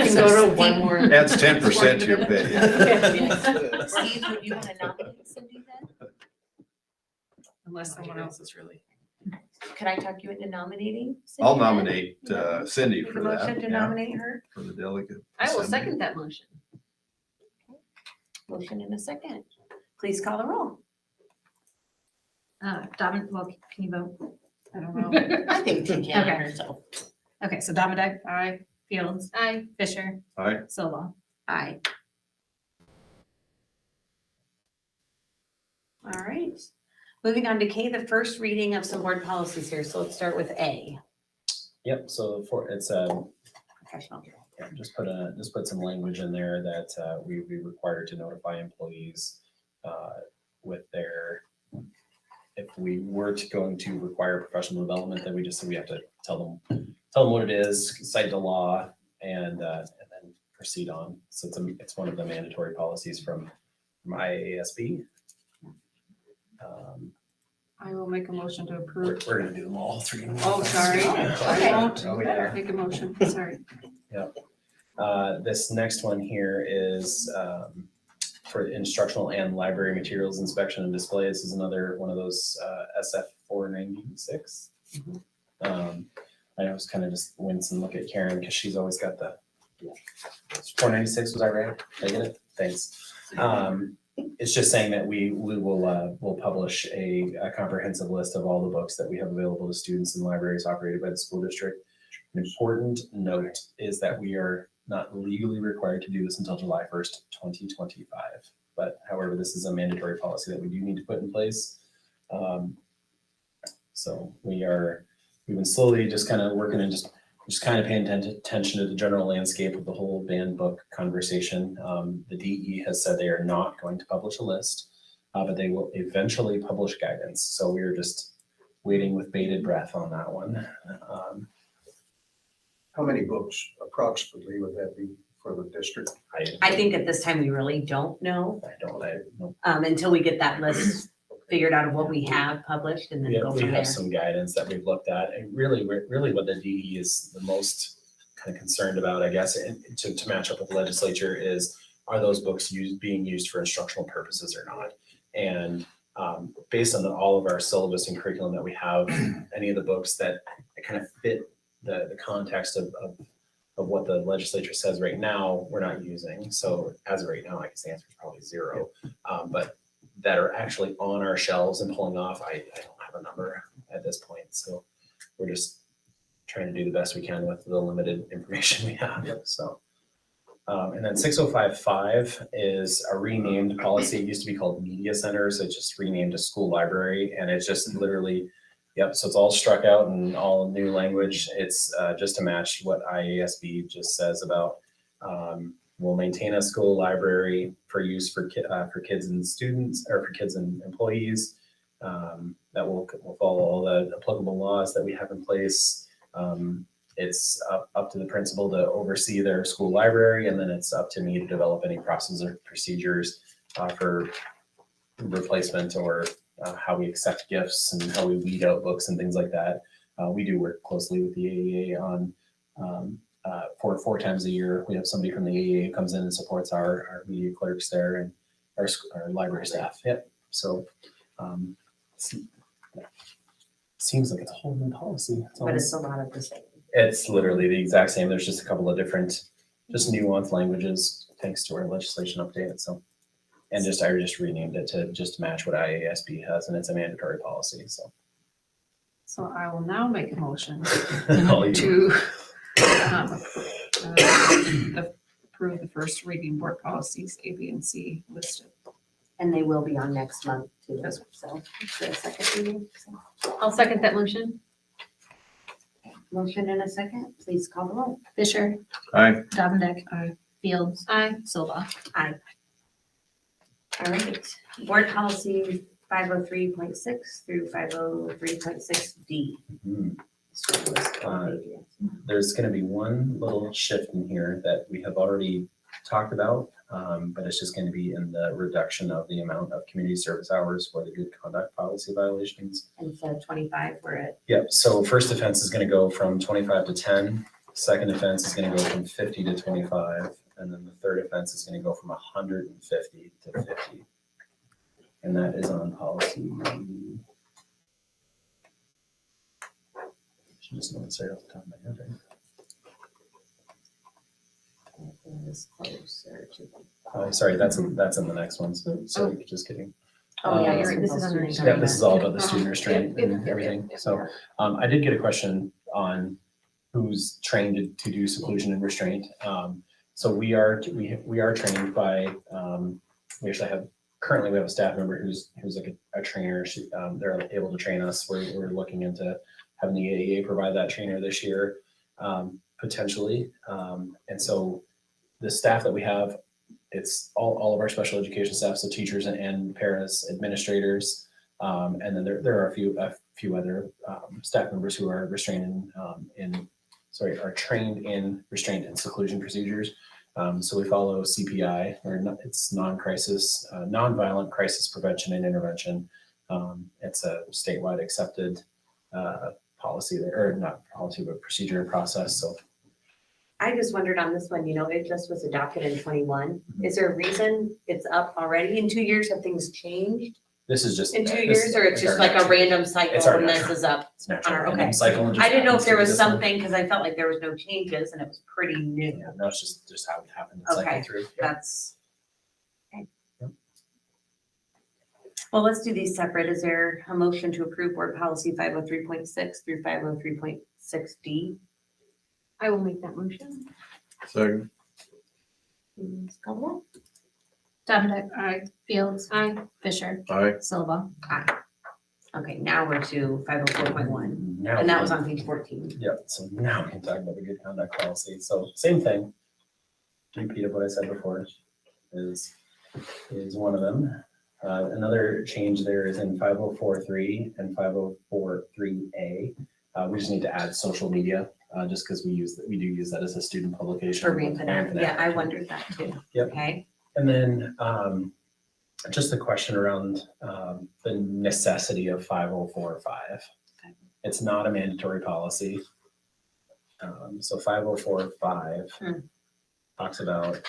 can go to one more. Adds 10% to your pay. Steve, would you want to nominate Cindy then? Unless someone else is really. Could I talk you into nominating Cindy? I'll then? nominate Cindy Make a for motion that. to yeah, nominate her. For the delegate. I will assembly. second that motion. Motion in a second. Please call the roll. Dominic, well, can you vote? I don't know. I think she can Okay. herself. Okay, so Dominic, Aye. Fields, Aye. Fisher, Aye. Silva. Aye. All right. Moving on to K, the first reading of some board policies here. So let's start with A, Yep, so it's professional. yeah, just put some language in there that we required to notify employees with their, if we were going to require professional development, then we have to tell them what it is, cite the law, and then proceed on. So it's one of the mandatory policies from IASB. I will make a motion to We're approve. gonna do them all three. Oh, sorry. I won't Oh, yeah. make a motion, sorry. This next one here is for instructional and library materials inspection and display. This is another one of those SF 496. I was kind of just wince and look at Karen because she's always got the 496. Was I right? Did I get it? Thanks. It's just saying that we'll publish a comprehensive list of all the books that we have available to students in libraries operated by the school district. An important note is that we are not legally required to do this until July 1st, 2025. But however, this is a mandatory policy that we do need to put in place. So we've been slowly just kind of working and just kind of paying attention to the general landscape of the whole banned book conversation. The DE has said they are not going to publish a list, but they will eventually publish guidance. So we're just waiting with bated breath on that one. How many books approximately would that be for the district? I think at this time, we really don't know I don't. until we get that list figured out of what we have published and then We go have, we from there. have some guidance that we've looked at, and really what the DE is the most kind of concerned about, I guess, and to match up with the legislature is, are those books being used for instructional purposes or not? And based on all of our syllabus and curriculum that we have, any of the books that kind of fit the context of what the legislature says right now, we're not using. So as of right now, I guess the answer is probably 0. But that are actually on our shelves and pulling off, I don't have a number at this point. So we're just trying to do the best we can with the limited information we have. So, and then 6055 is a renamed policy. It used to be called media centers. It's just renamed to school library, and it's just literally, yep. So it's all struck out and all new language. It's just to match what IASB just says about. We'll maintain a school library for use for kids and students, or for kids and employees. That will follow all the applicable laws that we have in place. It's up to the principal to oversee their school library, and then it's up to me to develop any process or procedures for replacement or how we accept gifts and how we weed out books and things like that. We do work closely with the AEA on 4 times a year. We have somebody from the AEA who comes in and supports our media clerks there and our library staff. Yep. So Seems like it's a whole new policy. But it's a lot of the same. It's literally the exact same. There's just a couple of different, just nuanced languages thanks to our legislation update. So, and I just renamed it to just match what IASB has, and it's a mandatory policy. So, So I will now make a motion All you. to approve the first reading board policies, A, B, and C listed. And they will be on next month too, so the second reading. So, I'll second that motion. motion in a second, please call the roll. Fisher. Aye. Dominic. Aye. Fields. Aye. Silva. All right, board policy 503.6 through 503.6D. Mhm. There's going to be one little shift in here that we have already talked about, but it's just going to be in the reduction of the amount of community service hours for the good conduct policy violations. Instead of 25, we're at, Yep, so first offense is going to go from 25 to 10. Second offense is going to go from 50 to 25. And then the third offense is going to go from 150 to 50. And that is on policy. Should just know it straight off the top of my head, right? it is closer to. Sorry, that's in the next one. So just kidding. Oh, yeah, you're right, this is under. Yeah, this is all about the student restraint Yep, and yep, everything. yep, So I did get a question on who's trained to do seclusion and restraint. So we are trained by, we actually have, currently we have a staff member who's like a trainer. They're able to train us. We're looking into having the AEA provide that trainer this year, potentially. And so the staff that we have, it's all of our special education staff, so teachers and paras, administrators, and then there are a few other staff members who are are trained in restraint and seclusion procedures. So we follow CPI, it's non-crisis, nonviolent crisis prevention and intervention. It's a statewide accepted policy there, or not policy, but procedure and process. So I just wondered on this one, it just was adopted in 21. Is there a reason it's up already? In 2 years, have things changed this is just in 2 this years, is or it's just our like a random cycle it's our when this natural- is up? it's natural Okay. random cycle. and just I didn't know if happens there to be was this one. something, because I felt like there was no changes and it was pretty new. Yeah, no, it's just how it happened to cycle Okay. through. That's. Okay. Yep. Well, let's do these separate. Is there a motion to approve board policy 503.6 through 503.6D? I will make that motion. Second. Please call the roll. Dominic. Aye. Fields. Aye. Fisher. Aye. Silva. Okay, now we're to 504.1, Now and that we was can- on page 14. Yep, so now we can talk about the good conduct policy. So same thing. Repeat of what I said before is one of them. Another change there is in 5043 and 5043A. We just need to add social media, just because we do use that as a student publication. For Reinfinite, yeah, I wondered that too. Yep. Okay, And then just a question around the necessity of 5045. Okay. It's not a mandatory policy. So 5045 talks about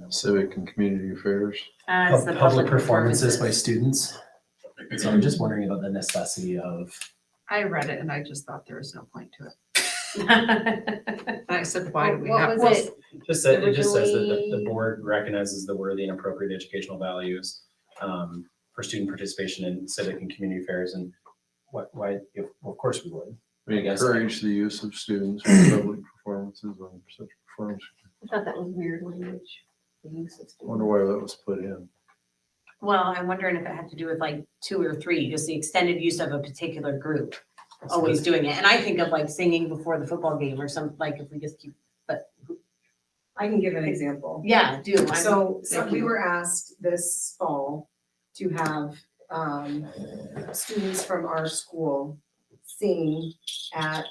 Civic and community affairs. it's the public performances by students. So I'm just wondering about the necessity of, I read it and I just thought there was no point to it. I said, why do we What have? was it? it just says that the Originally- board recognizes the worthy and appropriate educational values for student participation in civic and community affairs, and of course we would. We I guess. encourage the use of students for public performances on such performance. I thought that was weird language. The use of students. Wonder why that was put in. Well, I'm wondering if it had to do with like 2 or 3, just the extended use of a particular group, always doing it. And I think of like singing before the football game or something, like if we just keep, but I can give an example. yeah, do. So thank we you. were asked this fall to have students from our school sing at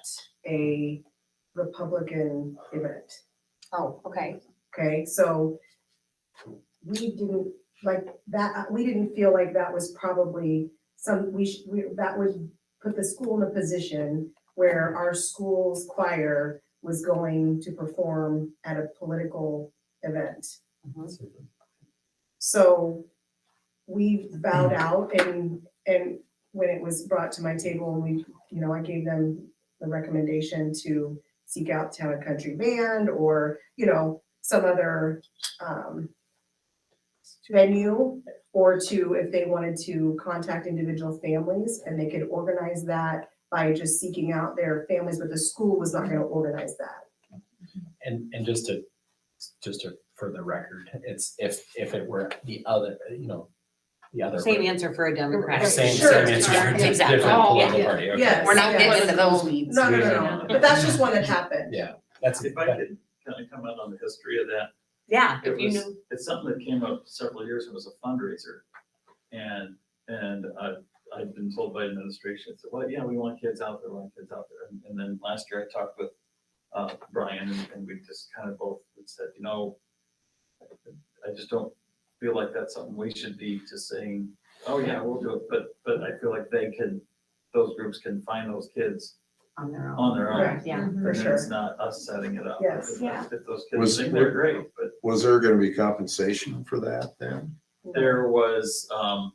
a Republican event. Oh, okay. Okay, so we didn't like that, we didn't feel like that was probably that would put the school in a position where our school's choir was going to perform at a political event. So we bowed out and when it was brought to my table and we, I gave them the recommendation to seek out Town and Country Band or, some other, venue, or if they wanted to contact individual families and they could organize that by just seeking out their families, but the school was not gonna organize that. And just to for the record, it's if it were the other, the other. Same answer for a Democratic. Same Sure. answer for a Exactly. different Oh, political yeah. party. Okay. Yes. We're not yes. getting into those weeds. No, but that's just one that happened. Yeah, that's, If I could kind of comment on the history of that. Yeah, It if you was, knew. it's something that came up several years, it was a fundraiser. And I've been told by administration, said, well, yeah, we want kids out there, And then last year I talked with Brian and we just kind of both said, I just don't feel like that's something we should be just saying, oh yeah, we'll do it. But I feel like those groups can find those kids On their own. on their own. Right. Yeah. For And then sure. it's not us setting it up. Yes. If- Yeah. If those Was- kids think they're great, but Was there gonna be compensation for that then? there was, I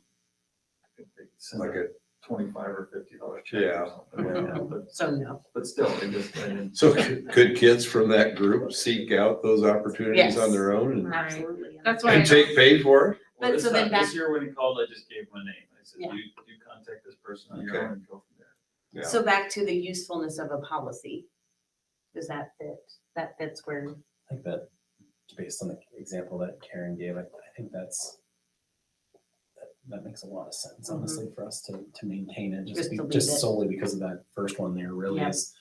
think they sent Like a a, $25 or $50 check Yeah. or something like that, So no. but still, I didn't. so could kids from that group seek out those opportunities Yes. on their own Absolutely. That's why. and take paid for it? Well, But this so then time- this back- year when he called, I just gave him a name. I said, Yeah. you contact this person on your Okay. own and go from there. Yeah. So back to the usefulness of a policy. Does that fit? That fits where, I think that based on the example that Karen gave, I think that makes a lot of sense, honestly, for us to maintain it, Just to leave just it. solely because of that first one there really Yep. is,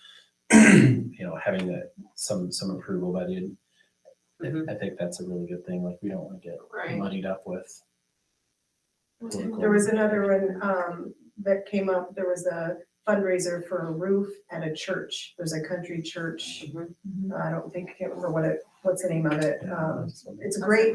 having that some approval by the, I think that's a really good thing. Like, we don't want to get Right. muddied up with. There was another one, that came up, there was a fundraiser for a roof at a church, there's a country church. I can't remember what's the name of it, it's a great,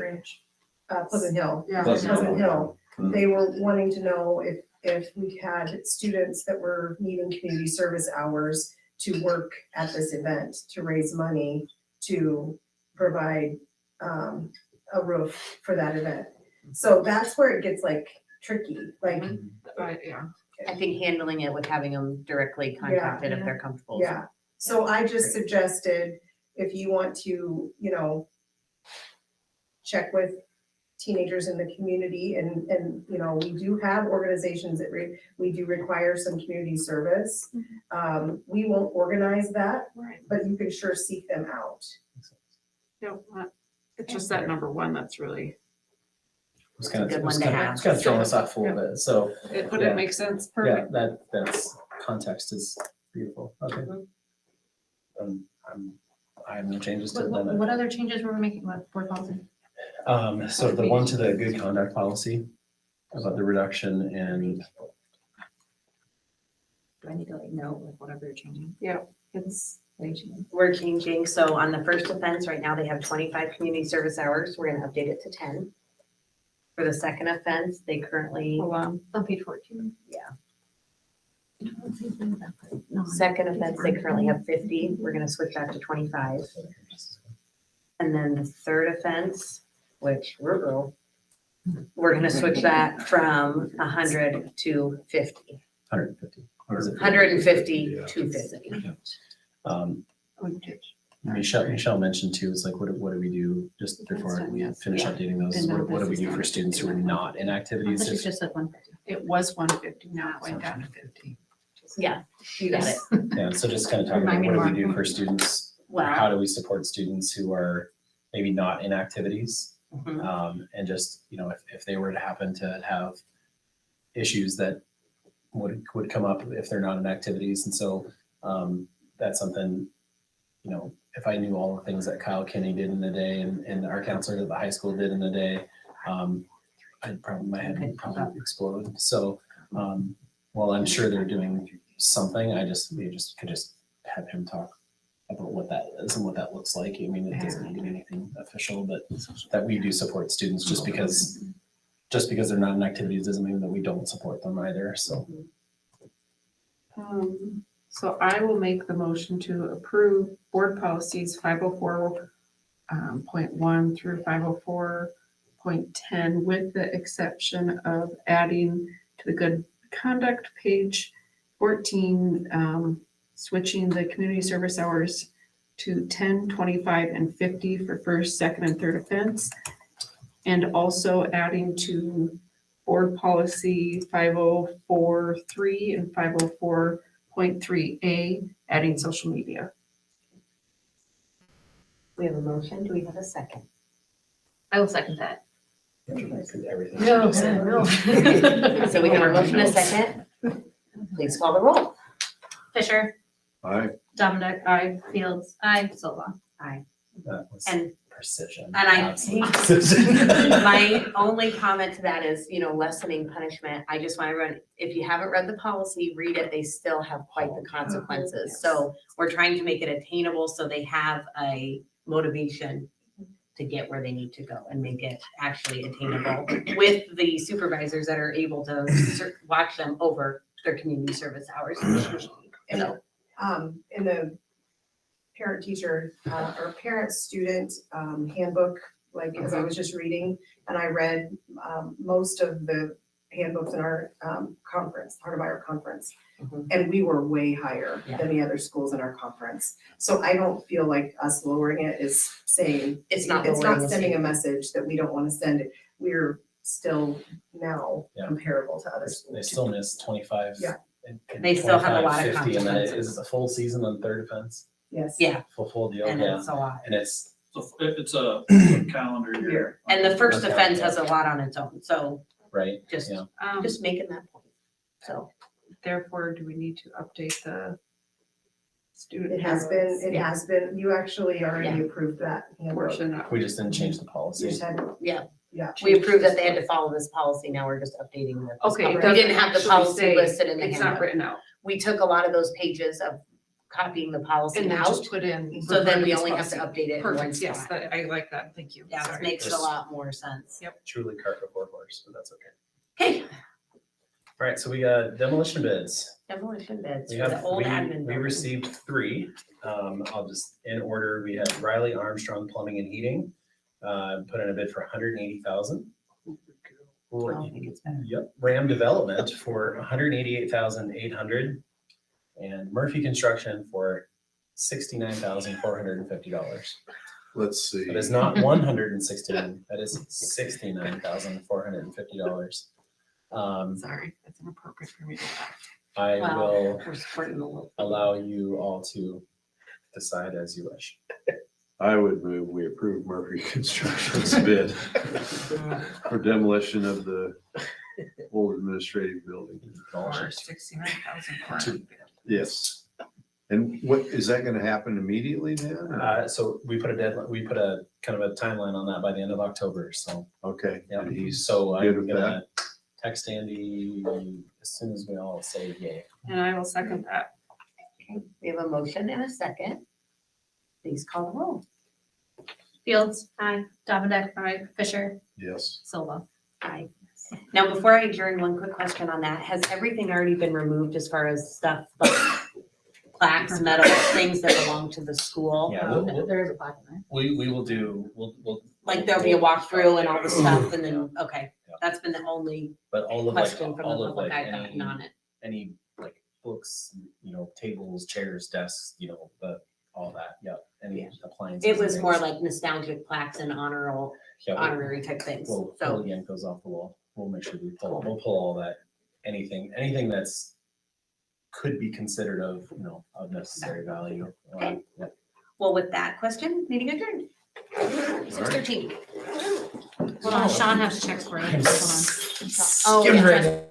Pleasant Hill. Yeah. Pleasant Hill. Mhm. They were wanting to know if we had students that were needing community service hours to work at this event, to raise money to provide, a roof for that event. So that's where it gets like tricky, like, Yeah. I think handling it with having them directly contacted if they're comfortable. yeah. So I just suggested, if you want to, check with teenagers in the community and, we do have organizations that we do require some community service. We won't organize that, Right. but you can sure seek them out. It's just that number one that's really, It's a good one to have. throwing us off a little bit. So but Yeah. it makes sense, yeah, perfect. that's context is beautiful. Okay. I have no changes to What, that. what other changes were we making with board policy? So the one to the good conduct policy about the reduction in, Do I need to note with whatever you're changing? It's, We're changing, so on the first offense, right now they have 25 community service hours, we're gonna update it to 10. For the second offense, they currently, hold on. On page 14. second offense, they currently have 50, we're gonna switch that to 25. And then the third offense, which we're gonna switch that from 100 to 50. 150. Or is it 150 to 50. Michelle mentioned too, is like, what do we do just before we finish Yeah. updating those? is What do we do for students who are not in I activities? thought you If- just said 150. It was 150, now it went down to 50. Yeah, you got it. Yeah, so just kind of talking Remind about me what do we more. do for students? Well- How do we support students who are maybe not in activities? Mhm. And just, if they were to happen to have issues that would come up if they're not in activities. And so that's something, if I knew all the things that Kyle Kinney did in the day and our counselor at the high school did in the day, my head would probably explode. So while I'm sure they're doing something, we could just have him talk about what that is and what that looks like. I mean, it doesn't need to be anything official, but that we do support students just because they're not in activities doesn't mean that we don't support them either. So So I will make the motion to approve board policies 504.1 through 10 with the exception of adding to the good conduct page 14, switching the community service hours to 10, 25, and 50 for first, second, and third offense. And also adding to board policy 5043 and 504.3A, adding social media. We have a motion. Do we have a second? I will second that. Everything. No, So we have a motion and a second. Please call the roll. Fisher, Aye. Dominic, Aye. Fields, aye, Silva. That was And precision. And I absolute think- precision. my only comment to that is, lessening punishment. I just want everyone, if you haven't read the policy, read it. They still have quite the consequences. So we're trying to make it attainable so they have a motivation to get where they need to go and make it actually attainable with the supervisors that are able to watch them over their community service hours. And, So, in the parent teacher, or parent student, handbook, like, as I was just reading, and I read, most of the handbooks in our, conference, part of our conference. Mhm. And we were way higher than the other schools in our conference. So I don't feel like us lowering it is saying, It's not it's lowering not the sending a standard. message that we don't want to send it. We're still now Yeah. comparable to other They schools. still miss 25. Yeah. and They still have a 25, lot of 50, and then consequences. is it a full season on third offense? Yes. Yeah. Full deal, And yeah. it's a lot. And it's, So it's a calendar year. And the first Okay. offense has a lot on its own, so right, just, yeah. just making that point. So, Therefore, do we need to update the student? It has been, you actually already Yeah. approved that handbook. Portion. We just didn't change the You policy. just had, yeah, yeah. we approved that they had to follow this policy, now we're just updating the. Okay. it We didn't doesn't have the actually policy say- listed in the It's not handbook. written out. We took a lot of those pages of copying the policy And then out, just put in. so then we refer to only this have to policy. update it in one Perfect, yes, spot. I like that, thank you. Yeah, it Sorry. makes it a lot more sense. Truly cart before horse, but that's okay. Okay, All right, so we got demolition bids. demolition bids We for the have, old we admin we building. received 3. I'll just, in order, we have Riley Armstrong Plumbing and Heating, put in a bid for 180,000. Oh, I think it's better. Yep, Ram Development for 188,800, and Murphy Construction for $69,450. Let's see. That is not 116, that is $69,450. Sorry, that's inappropriate for me to laugh. I Well, will We're supporting the local. allow you all to decide as you wish. I would move, we approve Murphy Construction's bid for demolition of the old administrative building. Or 69,000. Yes. And what, is that gonna happen immediately then? or- So we put a deadline, we put a kind of a timeline on that by the end of October, so. Okay, Yeah, and he's so good I'm with gonna text Andy as soon as we all say yay. And I will second that. Okay, we have a motion and a second. Please call the roll. Fields, aye, Dominic, aye, Fisher, yes. Silva. Aye. Now, before I adjourn, one quick question on that. Has everything already been removed as far as stuff like plaques, medals, things that belong to the school? Yeah, There is a plaque in there. we will do, we'll. Like there'll be a walkthrough and all the stuff and then, okay, that's been the only But all of like, question from the all of public like I've gotten any, on it. any like books, tables, chairs, desks, all that, yep, any Yeah. appliances. It was and more things. like nostalgic plaques and Yeah, honorary type things. we'll So, yank those off the wall. We'll make sure we'll pull all that, anything that's could be considered of necessary value. Okay. Yep. well, with that question, meeting adjourned. 6:13. Hold on, Sean has checks for you. Hold on. Oh, Skimmed yeah. right